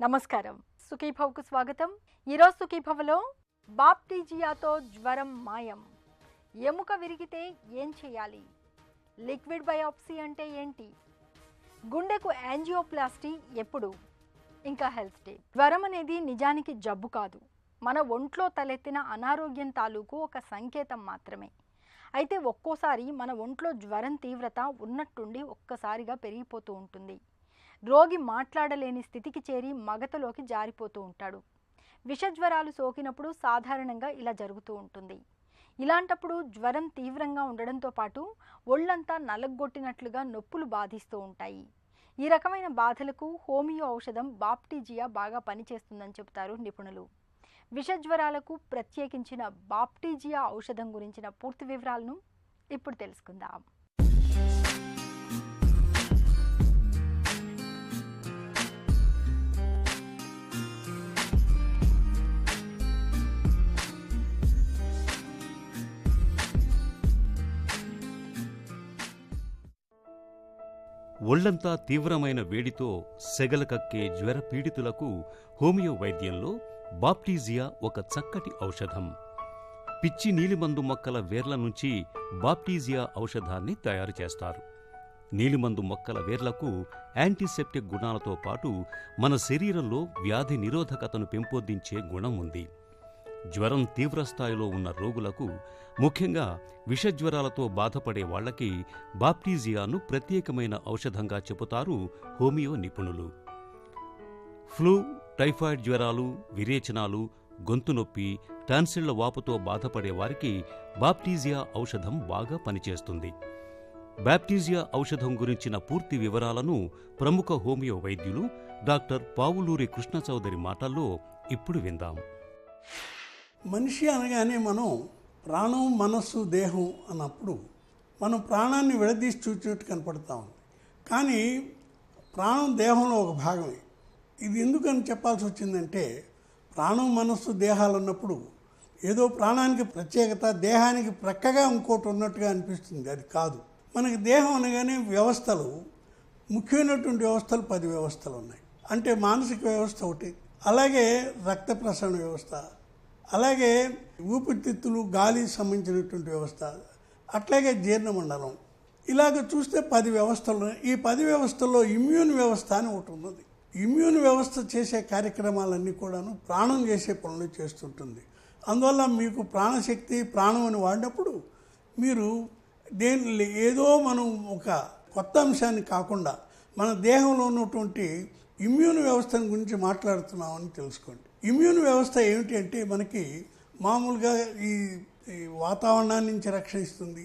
నమస్కారం. సుఖీభవకు స్వాగతం. ఈరోజు సుఖీభవలో బాప్టిజియాతో జ్వరం మాయం, ఎముక విరిగితే ఏం చేయాలి, లిక్విడ్ బయాప్సీ అంటే ఏంటి, గుండెకు యాంజియోప్లాస్టీ ఎప్పుడు, ఇంకా హెల్త్ టిప్. జ్వరం అనేది నిజానికి జబ్బు కాదు, మన ఒంట్లో తలెత్తిన అనారోగ్యం తాలూకు ఒక సంకేతం మాత్రమే. అయితే ఒక్కోసారి మన ఒంట్లో జ్వరం తీవ్రత ఉన్నట్టుండి ఒక్కసారిగా పెరిగిపోతూ ఉంటుంది. రోగి మాట్లాడలేని స్థితికి చేరి మగతలోకి జారిపోతూ ఉంటాడు. విషజ్వరాలు సోకినప్పుడు సాధారణంగా ఇలా జరుగుతూ ఉంటుంది. ఇలాంటప్పుడు జ్వరం తీవ్రంగా ఉండడంతో పాటు ఒళ్ళంతా నలగొట్టినట్లుగా నొప్పులు బాధిస్తూ ఉంటాయి. ఈ రకమైన బాధలకు హోమియో ఔషధం బాప్టిజియా బాగా పనిచేస్తుందని చెబుతారు నిపుణులు. విషజ్వరాలకు ప్రత్యేకించిన బాప్టిజియా ఔషధం గురించిన పూర్తి వివరాలను ఇప్పుడు తెలుసుకుందాం. ఒళ్లంతా తీవ్రమైన వేడితో సెగల కక్కే జ్వర పీడితులకు హోమియో వైద్యంలో బాప్టిజియా ఒక చక్కటి ఔషధం. పిచ్చి నీలిమందు మొక్కల వేర్ల నుంచి బాప్టిజియా ఔషధాన్ని తయారు చేస్తారు. నీలిమందు మొక్కల వేర్లకు యాంటీసెప్టిక్ గుణాలతో పాటు మన శరీరంలో వ్యాధి నిరోధకతను పెంపొందించే గుణం ఉంది. జ్వరం తీవ్రస్థాయిలో ఉన్న రోగులకు, ముఖ్యంగా విషజ్వరాలతో బాధపడే వాళ్లకి బాప్టిజియాను ప్రత్యేకమైన ఔషధంగా చెబుతారు హోమియో నిపుణులు. ఫ్లూ, టైఫాయిడ్ జ్వరాలు, విరేచనాలు, గొంతు నొప్పి, టాన్సిళ్ల వాపుతో బాధపడే వారికి బాప్టిజియా ఔషధం బాగా పనిచేస్తుంది. బాప్టిజియా ఔషధం గురించిన పూర్తి వివరాలను ప్రముఖ హోమియో వైద్యులు డాక్టర్ పావులూరి కృష్ణచౌదరి మాటల్లో ఇప్పుడు విందాం. మనిషి అనగానే మనం ప్రాణం, మనస్సు, దేహం అన్నప్పుడు మనం ప్రాణాన్ని విడదీసి చూచినట్టు కనపడతా ఉంది. కానీ ప్రాణం దేహంలో ఒక భాగమే. ఇది ఎందుకని చెప్పాల్సి వచ్చిందంటే, ప్రాణం, మనస్సు, దేహాలు అన్నప్పుడు ఏదో ప్రాణానికి ప్రత్యేకత, దేహానికి ప్రక్కగా ఇంకోటి ఉన్నట్టుగా అనిపిస్తుంది. అది కాదు. మనకి దేహం అనగానే వ్యవస్థలు, ముఖ్యమైనటువంటి వ్యవస్థలు 10 వ్యవస్థలు ఉన్నాయి. అంటే మానసిక వ్యవస్థ ఒకటి, అలాగే రక్త ప్రసరణ వ్యవస్థ, అలాగే ఊపిరితిత్తులు, గాలి సంబంధించినటువంటి వ్యవస్థ, అట్లాగే జీర్ణమండలం. ఇలాగ చూస్తే 10 వ్యవస్థలు. ఈ 10 వ్యవస్థల్లో ఇమ్యూన్ వ్యవస్థ అని ఒకటి ఉన్నది. ఇమ్యూన్ వ్యవస్థ చేసే కార్యక్రమాలన్నీ కూడాను ప్రాణం చేసే పనులు చేస్తుంటుంది. అందువల్ల మీకు ప్రాణశక్తి, ప్రాణం అని వాడినప్పుడు మీరు ఏదో మనం ఒక కొత్త అంశాన్ని కాకుండా మన దేహంలో ఉన్నటువంటి ఇమ్యూన్ వ్యవస్థను గురించి మాట్లాడుతున్నామని తెలుసుకోండి. ఇమ్యూన్ వ్యవస్థ ఏమిటి అంటే, మనకి మామూలుగా ఈ వాతావరణాన్ని నుంచి రక్షిస్తుంది.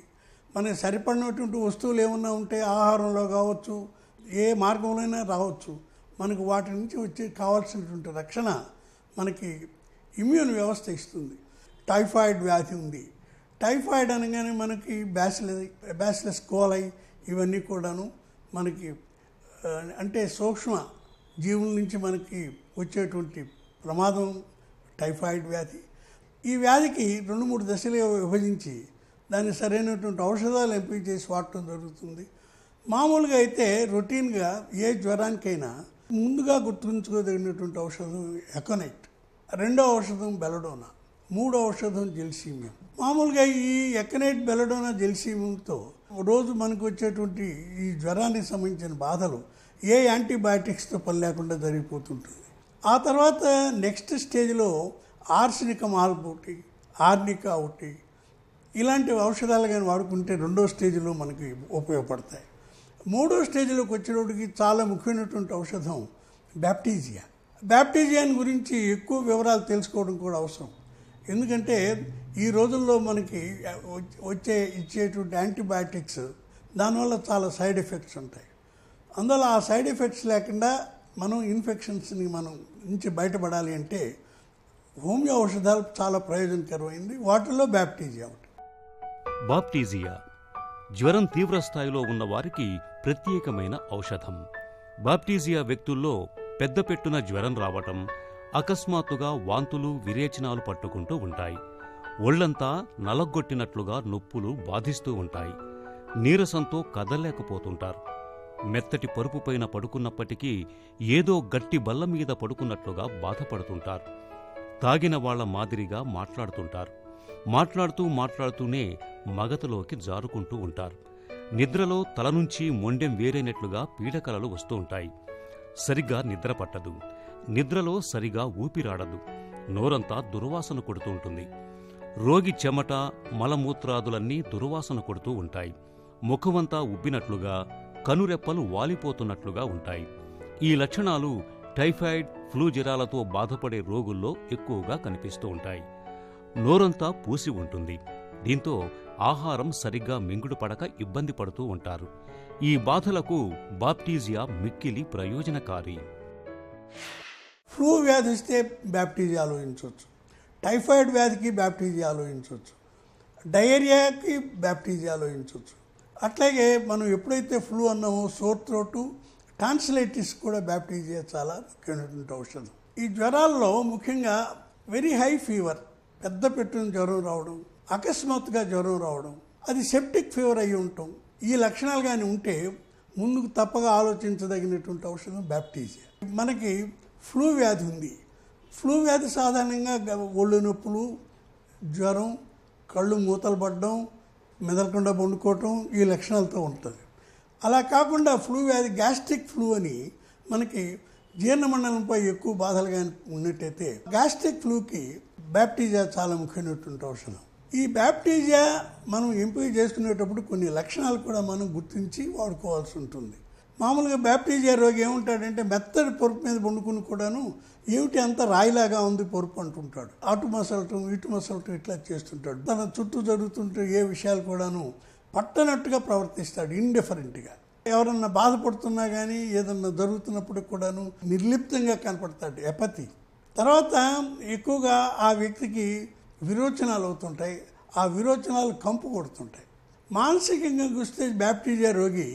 మనకి సరిపడినటువంటి వస్తువులు ఏమన్నా ఉంటే ఆహారంలో కావచ్చు, ఏ మార్గంలోనైనా రావచ్చు, మనకు వాటి నుంచి వచ్చి కావాల్సినటువంటి రక్షణ మనకి ఇమ్యూన్ వ్యవస్థ ఇస్తుంది. టైఫాయిడ్ వ్యాధి ఉంది. టైఫాయిడ్ అనగానే మనకి బ్యాసిలస్ కోలై ఇవన్నీ కూడాను మనకి అంటే సూక్ష్మ జీవుల నుంచి మనకి వచ్చేటువంటి ప్రమాదం టైఫాయిడ్ వ్యాధి. ఈ వ్యాధికి 2-3 దశలుగా విభజించి దానికి సరైనటువంటి ఔషధాలు ఎంపిక చేసి వాడటం జరుగుతుంది. మామూలుగా అయితే రొటీన్గా ఏ జ్వరానికైనా ముందుగా గుర్తుంచుకోదగినటువంటి ఔషధం ఎకనైట్, 2వ ఔషధం బెలడోనా, 3వ ఔషధం జెల్సీమియం. మామూలుగా ఈ ఎకనైట్, బెలడోనా, జెల్సీమియంతో రోజు మనకు వచ్చేటువంటి ఈ జ్వరానికి సంబంధించిన బాధలు ఏ యాంటీబయాటిక్స్తో పని లేకుండా జరిగిపోతుంటుంది. ఆ తర్వాత నెక్స్ట్ స్టేజ్లో ఆర్సెనికం ఒకటి, ఆర్నికా ఒకటి, ఇలాంటి ఔషధాలు కానీ వాడుకుంటే 2వ స్టేజ్లో మనకి ఉపయోగపడతాయి. 3వ స్టేజ్లోకి వచ్చేటప్పటికి చాలా ముఖ్యమైనటువంటి ఔషధం బాప్టిజియా. బాప్టిజియాని గురించి ఎక్కువ వివరాలు తెలుసుకోవడం కూడా అవసరం. ఎందుకంటే ఈ రోజుల్లో మనకి ఇచ్చేటువంటి యాంటీబయాటిక్స్ దానివల్ల చాలా సైడ్ ఎఫెక్ట్స్ ఉంటాయి. అందువల్ల ఆ సైడ్ ఎఫెక్ట్స్ లేకుండా మనం ఇన్ఫెక్షన్స్ని మనం నుంచి బయటపడాలి అంటే హోమియో ఔషధాలు చాలా ప్రయోజనకరమైంది. వాటిల్లో బాప్టిజియా ఒకటి. బాప్టిజియా జ్వరం తీవ్రస్థాయిలో ఉన్న వారికి ప్రత్యేకమైన ఔషధం. బాప్టిజియా వ్యక్తుల్లో పెద్దపెట్టున జ్వరం రావటం, అకస్మాత్తుగా వాంతులు, విరేచనాలు పట్టుకుంటూ ఉంటాయి. ఒళ్లంతా నలగొట్టినట్లుగా నొప్పులు బాధిస్తూ ఉంటాయి. నీరసంతో కదలలేకపోతుంటారు. మెత్తటి పరుపుపైన పడుకున్నప్పటికీ ఏదో గట్టి బల్ల మీద పడుకున్నట్లుగా బాధపడుతుంటారు. తాగిన వాళ్ల మాదిరిగా మాట్లాడుతుంటారు. మాట్లాడుతూనే మగతలోకి జారుకుంటూ ఉంటారు. నిద్రలో తల నుంచి మొండెం వేరైనట్లుగా పీడకలలు వస్తూ ఉంటాయి. సరిగ్గా నిద్ర పట్టదు. నిద్రలో సరిగా ఊపిరాడదు. నోరంతా దుర్వాసన కొడుతూ ఉంటుంది. రోగి చెమట, మలమూత్రాదులన్నీ దుర్వాసన కొడుతూ ఉంటాయి. ముఖమంతా ఉబ్బినట్లుగా, కనురెప్పలు వాలిపోతున్నట్లుగా ఉంటాయి. ఈ లక్షణాలు టైఫాయిడ్, ఫ్లూ జ్వరాలతో బాధపడే రోగుల్లో ఎక్కువగా కనిపిస్తూ ఉంటాయి. నోరంతా పూసి ఉంటుంది. దీంతో ఆహారం సరిగ్గా మింగుడు పడక ఇబ్బంది పడుతూ ఉంటారు. ఈ బాధలకు బాప్టీజియా మిక్కిలి ప్రయోజనకారి. ఫ్లూ వ్యాధి వస్తే బ్యాప్టీజియా ఆలోచించవచ్చు. టైఫాయిడ్ వ్యాధికి బ్యాప్టీజియా ఆలోచించవచ్చు. డయేరియాకి బ్యాప్టీజియా ఆలోచించవచ్చు. అట్లాగే మనం ఎప్పుడైతే ఫ్లూ అన్నామో సోర్ త్రోటు, టాన్సిలైటిస్ కూడా బ్యాప్టీజియా చాలా ముఖ్యమైనటువంటి ఔషధం. ఈ జ్వరాల్లో ముఖ్యంగా వెరీ హై ఫీవర్, పెద్ద పెట్టున జ్వరం రావడం, అకస్మాత్తుగా జ్వరం రావడం, అది సెప్టిక్ ఫీవర్ అయి ఉంటాం. ఈ లక్షణాలు కానీ ఉంటే ముందుకు తప్పగా ఆలోచించదగినటువంటి ఔషధం బ్యాప్టీజియా. మనకి ఫ్లూ వ్యాధి ఉంది. ఫ్లూ వ్యాధి సాధారణంగా ఒళ్ళు నొప్పులు, జ్వరం, కళ్ళు మూతలు పడడం, మెదలకుండా పండుకోవటం ఈ లక్షణాలతో ఉంటుంది. అలా కాకుండా ఫ్లూ వ్యాధి గ్యాస్ట్రిక్ ఫ్లూ అని మనకి జీర్ణమండలంపై ఎక్కువ బాధలు కానీ ఉన్నట్టయితే గ్యాస్ట్రిక్ ఫ్లూకి బ్యాప్టీజియా చాలా ముఖ్యమైనటువంటి ఔషధం. ఈ బ్యాప్టీజియా మనం ఎంపిక చేసుకునేటప్పుడు కొన్ని లక్షణాలు కూడా మనం గుర్తించి వాడుకోవాల్సి ఉంటుంది. మామూలుగా బ్యాప్టీజియా రోగి ఏముంటాడంటే మెత్తడి పొరుపు మీద పండుకుని కూడాను ఏమిటి అంత రాయిలాగా ఉంది పొరుపు అంటుంటాడు. అటు మసలటం ఇటు మసలటం ఇట్లా చేస్తుంటాడు. తన చుట్టూ జరుగుతుంటే ఏ విషయాలు కూడాను పట్టనట్టుగా ప్రవర్తిస్తాడు, ఇండిఫరెంట్గా. ఎవరన్నా బాధపడుతున్నా కానీ ఏదన్నా జరుగుతున్నప్పుడు కూడాను నిర్లిప్తంగా కనపడతాడు, ఎపతి. తర్వాత ఎక్కువగా ఆ వ్యక్తికి విరోచనాలు అవుతుంటాయి. ఆ విరోచనాలు కంపు కొడుతుంటాయి. మానసికంగా చూస్తే బ్యాప్టీజియా రోగి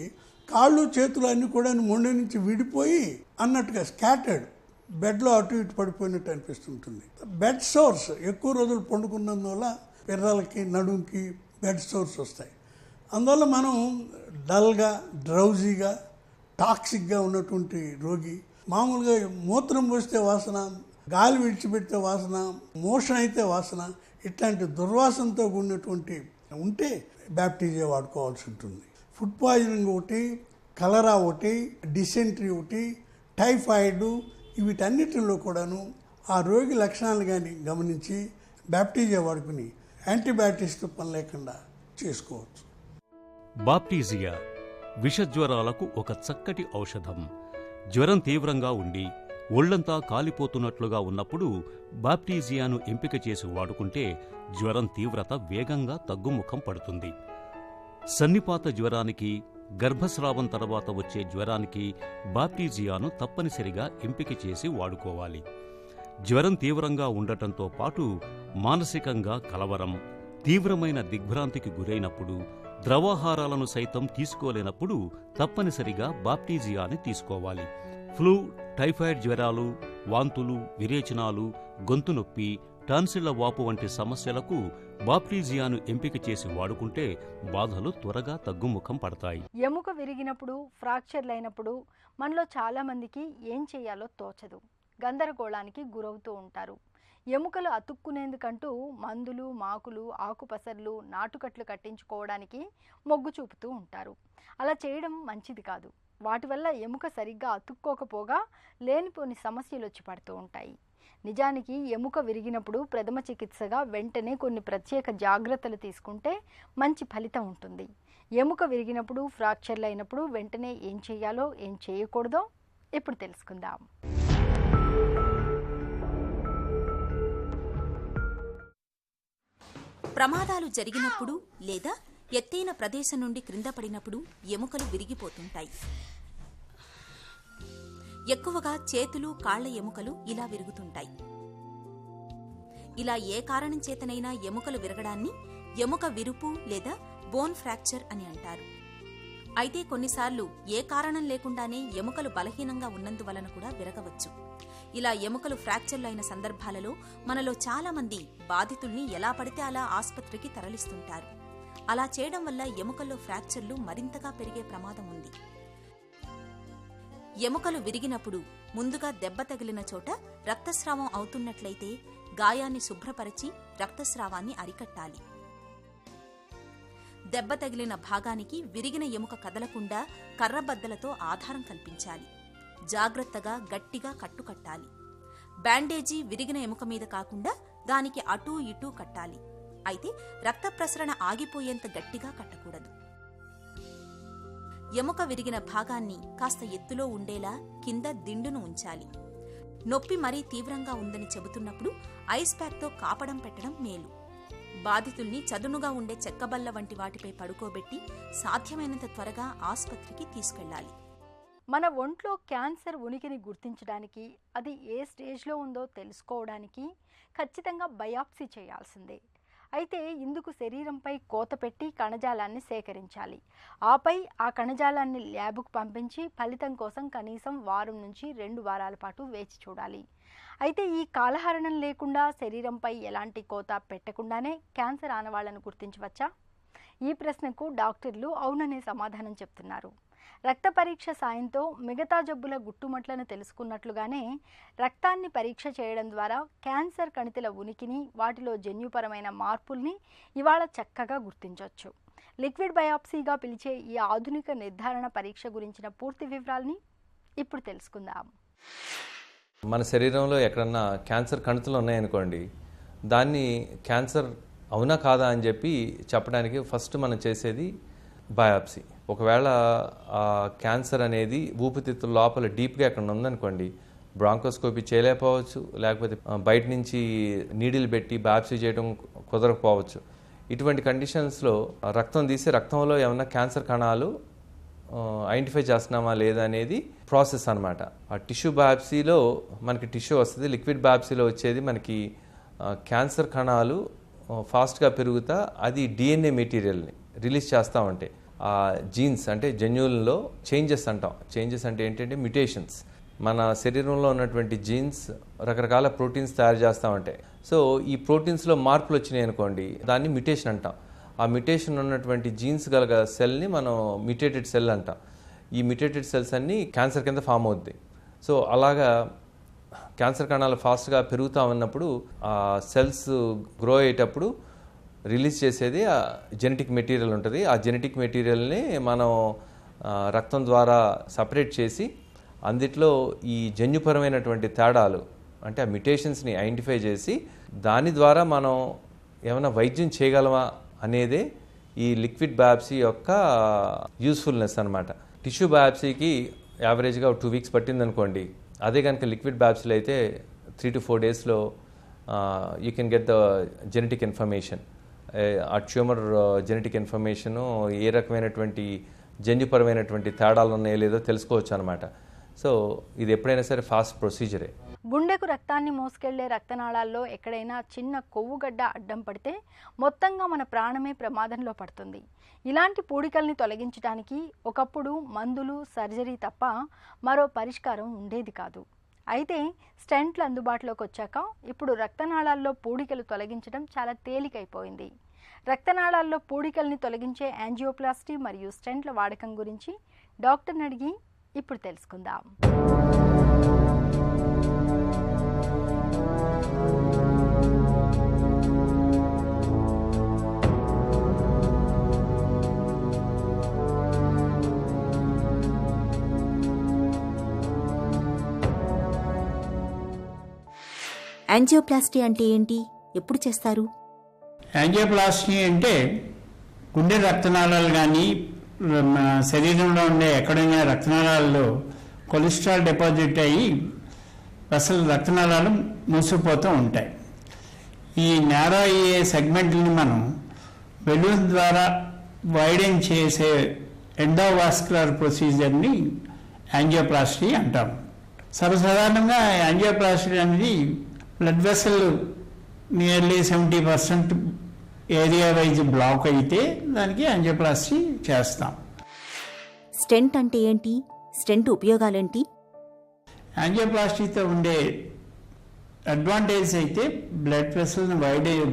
కాళ్ళు చేతులు అన్నీ కూడా మొండె నుంచి విడిపోయి అన్నట్టుగా స్కాటర్డ్, బెడ్లో అటు ఇటు పడిపోయినట్టు అనిపిస్తుంటుంది. బెడ్ సోర్స్ ఎక్కువ రోజులు పండుకున్నందువల్ల పిర్రలకి, నడుంకి బెడ్ సోర్స్ వస్తాయి. అందువల్ల మనం డల్గా, డ్రౌజీగా, టాక్సిక్గా ఉన్నటువంటి రోగి, మామూలుగా మూత్రం పోస్తే వాసన, గాలి విడిచిపెడితే వాసన, మోషన్ అయితే వాసన, ఇట్లాంటి దుర్వాసనతో కూడినటువంటి ఉంటే బ్యాప్టీజియా వాడుకోవాల్సి ఉంటుంది. ఫుడ్ పాయిజనింగ్ ఒకటి, కలరా ఒకటి, డిసెంట్రీ ఒకటి, టైఫాయిడ్, వీటన్నిటిలో కూడాను ఆ రోగి లక్షణాలు కానీ గమనించి బ్యాప్టీజియా వాడుకుని యాంటీబయాటిక్స్తో పని లేకుండా చేసుకోవచ్చు. బాప్టీజియా విషజ్వరాలకు ఒక చక్కటి ఔషధం. జ్వరం తీవ్రంగా ఉండి ఒళ్లంతా కాలిపోతున్నట్లుగా ఉన్నప్పుడు బాప్టీజియాను ఎంపిక చేసి వాడుకుంటే జ్వరం తీవ్రత వేగంగా తగ్గుముఖం పడుతుంది. సన్నిపాత జ్వరానికి, గర్భస్రావం తర్వాత వచ్చే జ్వరానికి బాప్టీజియాను తప్పనిసరిగా ఎంపిక చేసి వాడుకోవాలి. జ్వరం తీవ్రంగా ఉండటంతో పాటు మానసికంగా కలవరం, తీవ్రమైన దిగ్భ్రాంతికి గురైనప్పుడు, ద్రవాహారాలను సైతం తీసుకోలేనప్పుడు తప్పనిసరిగా బాప్టీజియాని తీసుకోవాలి. ఫ్లూ, టైఫాయిడ్ జ్వరాలు, వాంతులు, విరేచనాలు, గొంతు నొప్పి, టాన్సిళ్ల వాపు వంటి సమస్యలకు బాప్టీజియాను ఎంపిక చేసి వాడుకుంటే బాధలు త్వరగా తగ్గుముఖం పడతాయి. ఎముక విరిగినప్పుడు, ఫ్రాక్చర్లైనప్పుడు మనలో చాలామందికి ఏం చేయాలో తోచదు, గందరగోళానికి గురవుతూ ఉంటారు. ఎముకలు అతుక్కునేందుకంటూ మందులు, మాకులు, ఆకుపసర్లు, నాటుకట్లు కట్టించుకోవడానికి మొగ్గు చూపుతూ ఉంటారు. అలా చేయడం మంచిది కాదు. వాటి వల్ల ఎముక సరిగ్గా అతుక్కోకపోగా లేనిపోని సమస్యలు వచ్చి పడుతూ ఉంటాయి. నిజానికి ఎముక విరిగినప్పుడు ప్రథమ చికిత్సగా వెంటనే కొన్ని ప్రత్యేక జాగ్రత్తలు తీసుకుంటే మంచి ఫలితం ఉంటుంది. ఎముక విరిగినప్పుడు, ఫ్రాక్చర్లు అయినప్పుడు వెంటనే ఏం చేయాలో, ఏం చేయకూడదో ఇప్పుడు తెలుసుకుందాం. ప్రమాదాలు జరిగినప్పుడు లేదా ఎత్తైన ప్రదేశం నుండి క్రింద పడినప్పుడు ఎముకలు విరిగిపోతుంటాయి. ఎక్కువగా చేతులు, కాళ్ల ఎముకలు ఇలా విరుగుతుంటాయి. ఇలా ఏ కారణం చేతనైనా ఎముకలు విరగడాన్ని ఎముక విరుపు లేదా బోన్ ఫ్రాక్చర్ అని అంటారు. అయితే కొన్నిసార్లు ఏ కారణం లేకుండానే ఎముకలు బలహీనంగా ఉన్నందువలన కూడా విరగవచ్చు. ఇలా ఎముకలు ఫ్రాక్చర్లు అయిన సందర్భాలలో మనలో చాలా మంది బాధితుల్ని ఎలా పడితే అలా ఆస్పత్రికి తరలిస్తుంటారు. అలా చేయడం వల్ల ఎముకల్లో ఫ్రాక్చర్లు మరింతగా పెరిగే ప్రమాదం ఉంది. ఎముకలు విరిగినప్పుడు ముందుగా దెబ్బ తగిలిన చోట రక్తస్రావం అవుతున్నట్లయితే గాయాన్ని శుభ్రపరిచి రక్తస్రావాన్ని అరికట్టాలి. దెబ్బ తగిలిన భాగానికి విరిగిన ఎముక కదలకుండా కర్రబద్దలతో ఆధారం కల్పించాలి. జాగ్రత్తగా గట్టిగా కట్టుకట్టాలి. బ్యాండేజీ విరిగిన ఎముక మీద కాకుండా దానికి అటూ ఇటూ కట్టాలి. అయితే రక్త ప్రసరణ ఆగిపోయేంత గట్టిగా కట్టకూడదు. ఎముక విరిగిన భాగాన్ని కాస్త ఎత్తులో ఉండేలా కింద దిండును ఉంచాలి. నొప్పి మరీ తీవ్రంగా ఉందని చెబుతున్నప్పుడు ఐస్ ప్యాక్తో కాపడం పెట్టడం మేలు. బాధితుల్ని చదునుగా ఉండే చెక్కబల్ల వంటి వాటిపై పడుకోబెట్టి సాధ్యమైనంత త్వరగా ఆసుపత్రికి తీసుకెళ్లాలి. మన ఒంట్లో క్యాన్సర్ ఉనికిని గుర్తించడానికి, అది ఏ స్టేజ్లో ఉందో తెలుసుకోవడానికి ఖచ్చితంగా బయాప్సీ చేయాల్సిందే. అయితే ఇందుకు శరీరంపై కోత పెట్టి కణజాలాన్ని సేకరించాలి. ఆపై ఆ కణజాలాన్ని ల్యాబ్కు పంపించి ఫలితం కోసం కనీసం 1 నుంచి 2 వారాల పాటు వేచి చూడాలి. అయితే ఈ కాలహరణం లేకుండా శరీరంపై ఎలాంటి కోత పెట్టకుండానే క్యాన్సర్ ఆనవాళ్లను గుర్తించవచ్చా? ఈ ప్రశ్నకు డాక్టర్లు అవుననే సమాధానం చెప్తున్నారు. రక్త పరీక్ష సాయంతో మిగతా జబ్బుల గుట్టుమట్లను తెలుసుకున్నట్లుగానే రక్తాన్ని పరీక్ష చేయడం ద్వారా క్యాన్సర్ కణితుల ఉనికిని, వాటిలో జన్యుపరమైన మార్పుల్ని ఇవాళ చక్కగా గుర్తించవచ్చు. లిక్విడ్ బయాప్సీగా పిలిచే ఈ ఆధునిక నిర్ధారణ పరీక్ష గురించిన పూర్తి వివరాల్ని ఇప్పుడు తెలుసుకుందాం. మన శరీరంలో ఎక్కడన్నా క్యాన్సర్ కణుతులు ఉన్నాయనుకోండి, దాన్ని క్యాన్సర్ అవునా కాదా అని చెప్పి చెప్పడానికి ఫస్ట్ మనం చేసేది బయాప్సీ. ఒకవేళ ఆ క్యాన్సర్ అనేది ఊపిరితిత్తుల లోపల డీప్గా ఎక్కడ ఉందనుకోండి, బ్రాంకోస్కోపీ చేయలేకపోవచ్చు, లేకపోతే బయట నుంచి నీడిల్ పెట్టి బయాప్సీ చేయడం కుదరకపోవచ్చు. ఇటువంటి కండిషన్స్లో రక్తం తీసి రక్తంలో ఏమన్నా క్యాన్సర్ కణాలు ఐడెంటిఫై చేస్తున్నామా లేదా అనేది ప్రాసెస్ అనమాట. ఆ టిష్యూ బయాప్సీలో మనకి టిష్యూ వస్తుంది. లిక్విడ్ బయాప్సీలో వచ్చేది మనకి క్యాన్సర్ కణాలు ఫాస్ట్గా పెరుగుతా అది డిఎన్ఏ మెటీరియల్ని రిలీజ్ చేస్తూ ఉంటాయి. ఆ జీన్స్ అంటే జన్యువులలో చేంజెస్ అంటాం. చేంజెస్ అంటే ఏంటంటే మ్యుటేషన్స్. మన శరీరంలో ఉన్నటువంటి జీన్స్ రకరకాల ప్రోటీన్స్ తయారు చేస్తూ ఉంటాయి. సో ఈ ప్రోటీన్స్లో మార్పులు వచ్చినాయి అనుకోండి, దాన్ని మ్యుటేషన్ అంటాం. ఆ మ్యుటేషన్ ఉన్నటువంటి జీన్స్ గల సెల్ని మనం మ్యుటేటెడ్ సెల్ అంటాం. ఈ మ్యుటేటెడ్ సెల్స్ అన్నీ క్యాన్సర్ కింద ఫామ్ అవుద్ది. సో అలాగా క్యాన్సర్ కణాలు ఫాస్ట్గా పెరుగుతూ ఉన్నప్పుడు ఆ సెల్స్ గ్రో అయ్యేటప్పుడు రిలీజ్ చేసేది ఆ జెనెటిక్ మెటీరియల్ ఉంటుంది. ఆ జెనెటిక్ మెటీరియల్ని మనం రక్తం ద్వారా సపరేట్ చేసి అందుట్లో ఈ జన్యుపరమైనటువంటి తేడాలు అంటే ఆ మ్యుటేషన్స్ని ఐడెంటిఫై చేసి దాని ద్వారా మనం ఏమైనా వైద్యం చేయగలమా అనేదే ఈ లిక్విడ్ బయాప్సీ యొక్క యూస్ఫుల్నెస్ అనమాట. టిష్యూ బయాప్సీకి యావరేజ్గా 2 వీక్స్ పట్టిందనుకోండి, అదే కనుక లిక్విడ్ బయాప్సీలో అయితే 3 to 4 డేస్లో you can get the genetic information. ఆ ట్యూమర్ జెనెటిక్ ఇన్ఫర్మేషను ఏ రకమైనటువంటి జన్యుపరమైనటువంటి తేడాలు ఉన్నాయో లేదో తెలుసుకోవచ్చు అనమాట. సో ఇది ఎప్పుడైనా సరే ఫాస్ట్ ప్రొసీజరే. గుండెకు రక్తాన్ని మోసుకెళ్లే రక్తనాళాల్లో ఎక్కడైనా చిన్న కొవ్వుగడ్డ అడ్డం పడితే మొత్తంగా మన ప్రాణమే ప్రమాదంలో పడుతుంది. ఇలాంటి పూడికల్ని తొలగించడానికి ఒకప్పుడు మందులు, సర్జరీ తప్ప మరో పరిష్కారం ఉండేది కాదు. అయితే స్టెంట్లు అందుబాటులోకి వచ్చాక ఇప్పుడు రక్తనాళాల్లో పూడికలు తొలగించడం చాలా తేలికైపోయింది. రక్తనాళాల్లో పూడికల్ని తొలగించే యాంజియోప్లాస్టీ మరియు స్టెంట్ల వాడకం గురించి డాక్టర్ని అడిగి ఇప్పుడు తెలుసుకుందాం. యాంజియోప్లాస్టీ అంటే ఏంటి? ఎప్పుడు చేస్తారు? యాంజియోప్లాస్టీ అంటే గుండె రక్తనాళాలు కానీ శరీరంలో ఉండే ఎక్కడైనా రక్తనాళాల్లో కొలెస్ట్రాల్ డిపాజిట్ అయ్యి అసలు రక్తనాళాలు మూసుకుపోతూ ఉంటాయి. ఈ నేరో అయ్యే సెగ్మెంట్ని మనం బెలూన్ ద్వారా వైడెన్ చేసే ఎండోవాస్కులర్ ప్రొసీజర్ని యాంజియోప్లాస్టీ అంటాం. సర్వసాధారణంగా యాంజియోప్లాస్టీ అనేది blood vessel nearly 70% area wise block అయితే దానికి యాంజియోప్లాస్టీ చేస్తాం. స్టెంట్ అంటే ఏంటి? స్టెంట్ ఉపయోగాలేంటి? యాంజియోప్లాస్టీతో ఉండే అడ్వాంటేజ్ అయితే బ్లడ్ వెసల్ని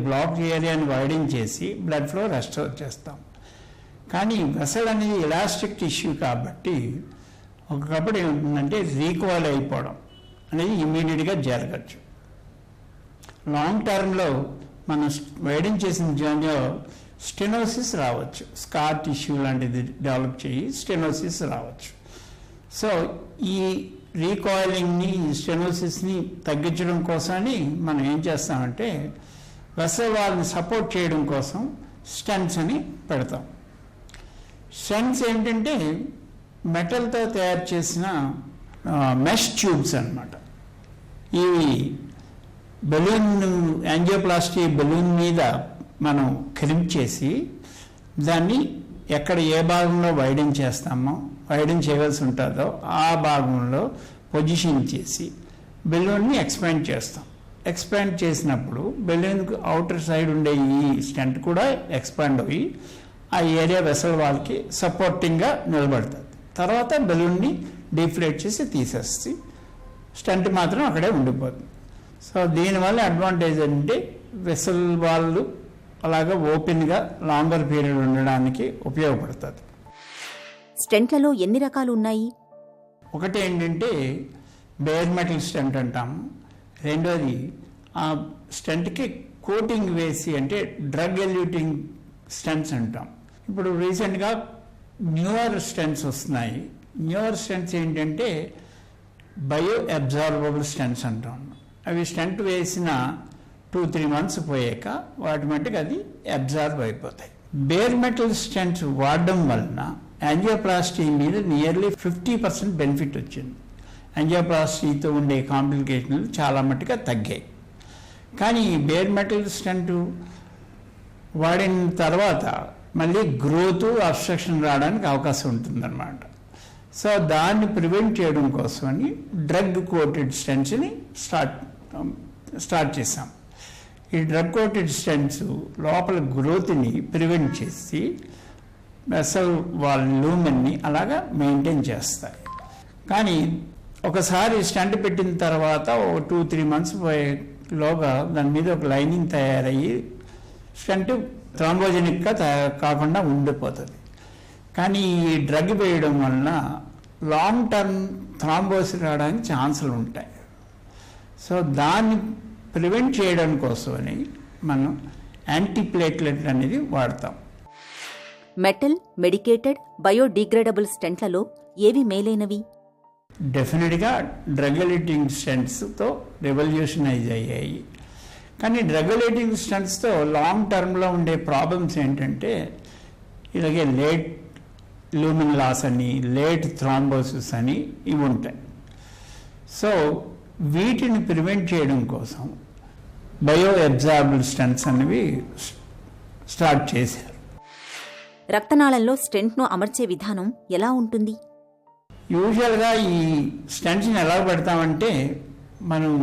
బ్లాక్ ఏరియాని వైడెన్ చేసి బ్లడ్ ఫ్లో రెస్టోర్ చేస్తాం. కానీ వెసల్ అనేది ఎలాస్టిక్ టిష్యూ కాబట్టి ఒకప్పుడు ఏమవుతుందంటే రీకాయిల్ అయిపోవడం అనేది ఇమీడియట్గా జరగచ్చు. లాంగ్ టర్మ్లో మనం వైడెన్ చేసిన జోన్లో స్టెనోసిస్ రావచ్చు, స్కార్ టిష్యూ లాంటిది డెవలప్ చేయి స్టెనోసిస్ రావచ్చు. సో ఈ రీకాయిలింగ్ని, స్టెనోసిస్ని తగ్గించడం కోసమని మనం ఏం చేస్తామంటే వెసల్ వాల్ని సపోర్ట్ చేయడం కోసం స్టెంట్స్ అని పెడతాం. స్టెంట్స్ ఏంటంటే మెటల్తో తయారు చేసిన మెష్ ట్యూబ్స్ అన్నమాట. ఇవి బెలూన్, యాంజియోప్లాస్టీ బెలూన్ మీద మనం క్రింప్ చేసి దాన్ని ఎక్కడ ఏ భాగంలో వైడెన్ చేస్తామో, వైడెన్ చేయవలసి ఉంటుందో ఆ భాగంలో పొజిషన్ చేసి బెలూన్ని ఎక్స్పాండ్ చేస్తాం. ఎక్స్పాండ్ చేసినప్పుడు బెలూన్కి అవుటర్ సైడ్ ఉండే ఈ స్టెంట్ కూడా ఎక్స్పాండ్ అయ్యి ఆ ఏరియా వెసల్ వాల్కి సపోర్టింగ్గా నిలబడుతుంది. తర్వాత బెలూన్ని డీఫ్లేట్ చేసి తీసేసి స్టెంట్ మాత్రం అక్కడే ఉండిపోతుంది. సో దీనివల్ల అడ్వాంటేజ్ అంటే వెసల్ వాళ్ళు అలాగా ఓపెన్గా లాంగర్ పీరియడ్ ఉండడానికి ఉపయోగపడుతుంది. స్టెంట్లలో ఎన్ని రకాలు ఉన్నాయి? ఒకటి ఏంటంటే బేర్ మెటల్ స్టెంట్ అంటాము. రెండోది ఆ స్టెంట్కి కోటింగ్ వేసి అంటే డ్రగ్ ఎల్యూటింగ్ స్టెంట్స్ అంటాం. ఇప్పుడు రీసెంట్గా న్యూయర్ స్టెంట్స్ వస్తున్నాయి. న్యూయర్ స్టెంట్స్ ఏంటంటే బయో అబ్జార్బబుల్ స్టెంట్స్ అంటాం. అవి స్టెంట్ వేసిన 2-3 months పోయాక వాటి మట్టుకు అది అబ్జార్బ్ అయిపోతాయి. బేర్ మెటల్ స్టెంట్స్ వాడడం వలన యాంజియోప్లాస్టీ మీద నియర్లీ 50% బెనిఫిట్ వచ్చింది. యాంజియోప్లాస్టీతో ఉండే కాంప్లికేషన్లు చాలా మట్టుగా తగ్గాయి. కానీ ఈ బేర్ మెటల్ స్టెంట్ వాడిన తర్వాత మళ్ళీ గ్రోత్, అబ్స్ట్రక్షన్ రావడానికి అవకాశం ఉంటుందన్నమాట. సో దాన్ని ప్రివెంట్ చేయడం కోసమని డ్రగ్ కోటెడ్ స్టెంట్స్ని స్టార్ట్ చేసాం. ఈ డ్రగ్ కోటెడ్ స్టెంట్స్ లోపల గ్రోత్ని ప్రివెంట్ చేసి వెసల్ వాల్ లూమెన్ని అలాగా మెయింటైన్ చేస్తాయి. కానీ ఒకసారి స్టెంట్ పెట్టిన తర్వాత 2-3 months పోయేలోగా దాని మీద ఒక లైనింగ్ తయారయ్యి స్టెంట్ థ్రాంబోజెనిక్గా కాకుండా ఉండిపోతుంది. కానీ ఈ డ్రగ్ వేయడం వలన లాంగ్ టర్మ్ థ్రాంబోసిస్ రావడానికి ఛాన్సులు ఉంటాయి. సో దాన్ని ప్రివెంట్ చేయడం కోసమని మనం యాంటీప్లేట్లెట్ అనేది వాడతాం. మెటల్, మెడికేటెడ్, బయోడిగ్రేడబుల్ స్టెంట్లలో ఏవి మేలైనవి? డెఫినెట్గా డ్రగ్ ఎల్యూటింగ్ స్టెంట్స్తో రెవల్యూషనైజ్ అయ్యాయి. కానీ డ్రగ్ ఎల్యూటింగ్ స్టెంట్స్తో లాంగ్ టర్మ్లో ఉండే ప్రాబ్లమ్స్ ఏంటంటే ఇలాగే లేట్ లూమిన్ లాస్ అని, లేట్ థ్రాంబోసిస్ అని ఇవి ఉంటాయి. సో వీటిని ప్రివెంట్ చేయడం కోసం బయో అబ్జార్బుల్ స్టెంట్స్ అనేవి స్టార్ట్ చేశారు. రక్తనాళంలో స్టెంట్ను అమర్చే విధానం ఎలా ఉంటుంది? యూజువల్గా ఈ స్టెంట్స్ని ఎలా పెడతామంటే మనం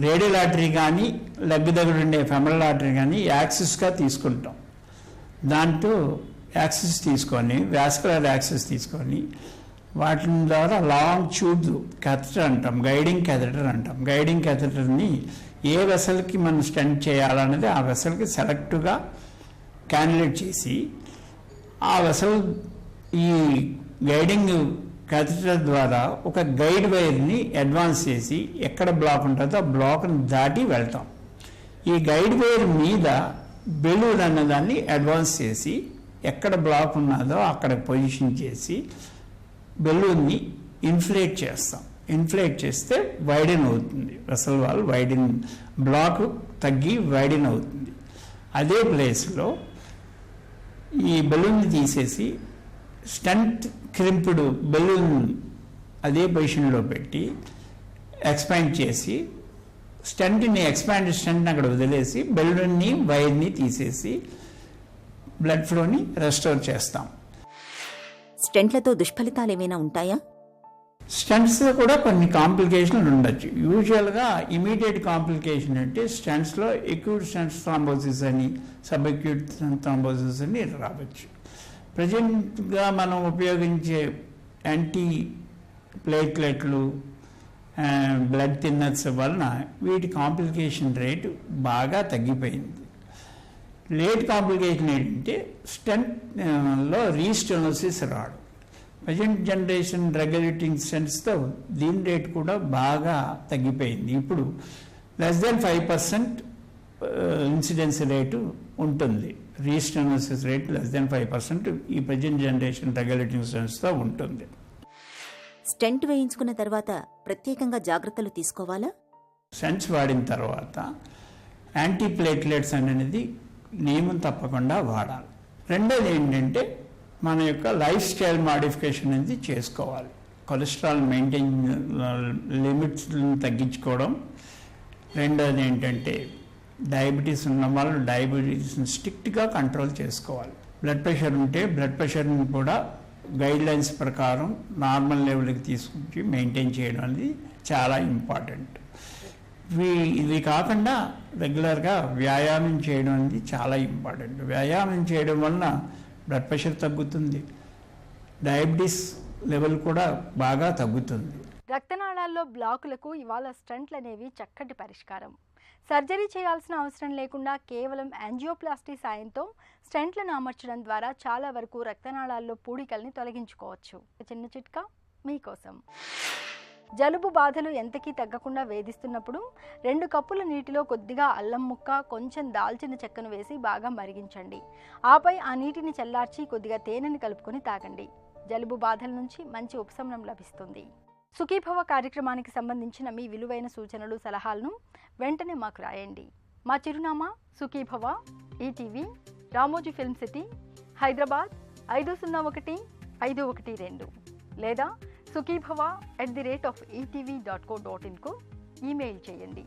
రేడియల్ ఆర్టరీ కానీ లెగ్ దగ్గర ఉండే ఫెమరల్ ఆర్టరీ కానీ యాక్సిస్గా తీసుకుంటాం. దాంతో యాక్సిస్ తీసుకొని వాస్కులర్ యాక్సిస్ తీసుకొని వాటి ద్వారా లాంగ్ ట్యూబ్ క్యాథెటర్ అంటాం, గైడింగ్ క్యాథెటర్ అంటాం. గైడింగ్ క్యాథెటర్ని ఏ వెసల్కి మనం స్టెంట్ చేయాలనేది ఆ వెసల్కి సెలెక్ట్గా క్యాన్యులేట్ చేసి ఆ వెసల్ ఈ గైడింగ్ క్యాథెటర్ ద్వారా ఒక గైడ్ వైర్ని అడ్వాన్స్ చేసి ఎక్కడ బ్లాక్ ఉంటుందో ఆ బ్లాక్ని దాటి వెళ్తాం. ఈ గైడ్ వైర్ మీద బెలూన్ అన్నదాన్ని అడ్వాన్స్ చేసి ఎక్కడ బ్లాక్ ఉన్నదో అక్కడ పొజిషన్ చేసి బెలూన్ని ఇన్ఫ్లేట్ చేస్తాం. ఇన్ఫ్లేట్ చేస్తే వైడెన్ అవుతుంది. వెసల్ వాల్ వైడెన్, బ్లాక్ తగ్గి వైడెన్ అవుతుంది. అదే ప్లేస్లో ఈ బెలూన్ని తీసేసి స్టంట్ క్రింపుడు బెలూన్ అదే పొజిషన్లో పెట్టి ఎక్స్పాండ్ చేసి స్టంట్ని అక్కడ వదిలేసి బెలూన్ని, వైర్ని తీసేసి బ్లడ్ ఫ్లోని రెస్టోర్ చేస్తాం. స్టెంట్లతో దుష్ఫలితాలు ఏమైనా ఉంటాయా? స్టెంట్స్లో కూడా కొన్ని కాంప్లికేషన్లు ఉండొచ్చు. యూజువల్గా ఇమీడియట్ కాంప్లికేషన్ అంటే స్టెంట్స్లో ఎక్యూట్ స్టెంట్స్ థ్రాంబోసిస్ అని, సబ్ ఎక్యూట్ థ్రాంబోసిస్ అని రావచ్చు. ప్రజెంట్గా మనం ఉపయోగించే యాంటీ ప్లేట్లెట్లు, బ్లడ్ థిన్నర్స్ వలన వీటి కాంప్లికేషన్ రేటు బాగా తగ్గిపోయింది. లేట్ కాంప్లికేషన్ ఏంటంటే స్టెంట్లో రీస్టెనోసిస్ రావడం. ప్రజెంట్ జనరేషన్ డ్రగ్ ఎల్యూటింగ్ స్టెంట్స్తో దీని రేట్ కూడా బాగా తగ్గిపోయింది. ఇప్పుడు లెస్ దెన్ 5% ఇన్సిడెన్స్ రేటు ఉంటుంది. రీస్టెనోసిస్ రేట్ లెస్ దెన్ 5% ఈ ప్రజెంట్ జనరేషన్ డ్రగ్ ఎల్యూటింగ్ స్టెంట్స్తో ఉంటుంది. స్టెంట్ వేయించుకున్న తర్వాత ప్రత్యేకంగా జాగ్రత్తలు తీసుకోవాలా? స్టెంట్స్ వాడిన తర్వాత యాంటీప్లేట్లెట్స్ అనేది నియమం తప్పకుండా వాడాలి. రెండోది ఏంటంటే మన యొక్క లైఫ్ స్టైల్ మాడిఫికేషన్ అనేది చేసుకోవాలి. కొలెస్ట్రాల్ మెయింటైన్ లిమిట్స్ని తగ్గించుకోవడం. రెండోది ఏంటంటే డయాబెటీస్ ఉన్న వాళ్ళు డయాబెటీస్ని స్ట్రిక్ట్గా కంట్రోల్ చేసుకోవాలి. బ్లడ్ ప్రెషర్ ఉంటే బ్లడ్ ప్రెషర్ని కూడా గైడ్ లైన్స్ ప్రకారం నార్మల్ లెవెల్కి తీసుకొచ్చి మెయింటైన్ చేయడం అనేది చాలా ఇంపార్టెంట్. ఇవి కాకుండా రెగ్యులర్గా వ్యాయామం చేయడం అనేది చాలా ఇంపార్టెంట్. వ్యాయామం చేయడం వలన బ్లడ్ ప్రెషర్ తగ్గుతుంది, డయాబెటీస్ లెవెల్ కూడా బాగా తగ్గుతుంది. రక్తనాళాల్లో బ్లాకులకు ఇవాళ స్టంట్లు అనేవి చక్కటి పరిష్కారం. సర్జరీ చేయాల్సిన అవసరం లేకుండా కేవలం యాంజియోప్లాస్టీ సాయంతో స్టెంట్లను అమర్చడం ద్వారా చాలా వరకు రక్తనాళాల్లో పూడికల్ని తొలగించుకోవచ్చు. చిన్న చిట్కా మీకోసం. జలుబు బాధలు ఎంతకీ తగ్గకుండా వేధిస్తున్నప్పుడు 2 కప్పుల నీటిలో కొద్దిగా అల్లం ముక్క, కొంచెం దాల్చిన చెక్కను వేసి బాగా మరిగించండి. ఆపై ఆ నీటిని చల్లార్చి కొద్దిగా తేనెని కలుపుకొని తాగండి. జలుబు బాధల నుంచి మంచి ఉపశమనం లభిస్తుంది. సుఖీభవ కార్యక్రమానికి సంబంధించిన మీ విలువైన సూచనలు, సలహాలను వెంటనే మాకు రాయండి. మా చిరునామా Sukhibhava, ETV, Ramoji film city, Hyderabad 501512 లేదా sukhibhava@etv.co.in కు ఈమెయిల్ చేయండి.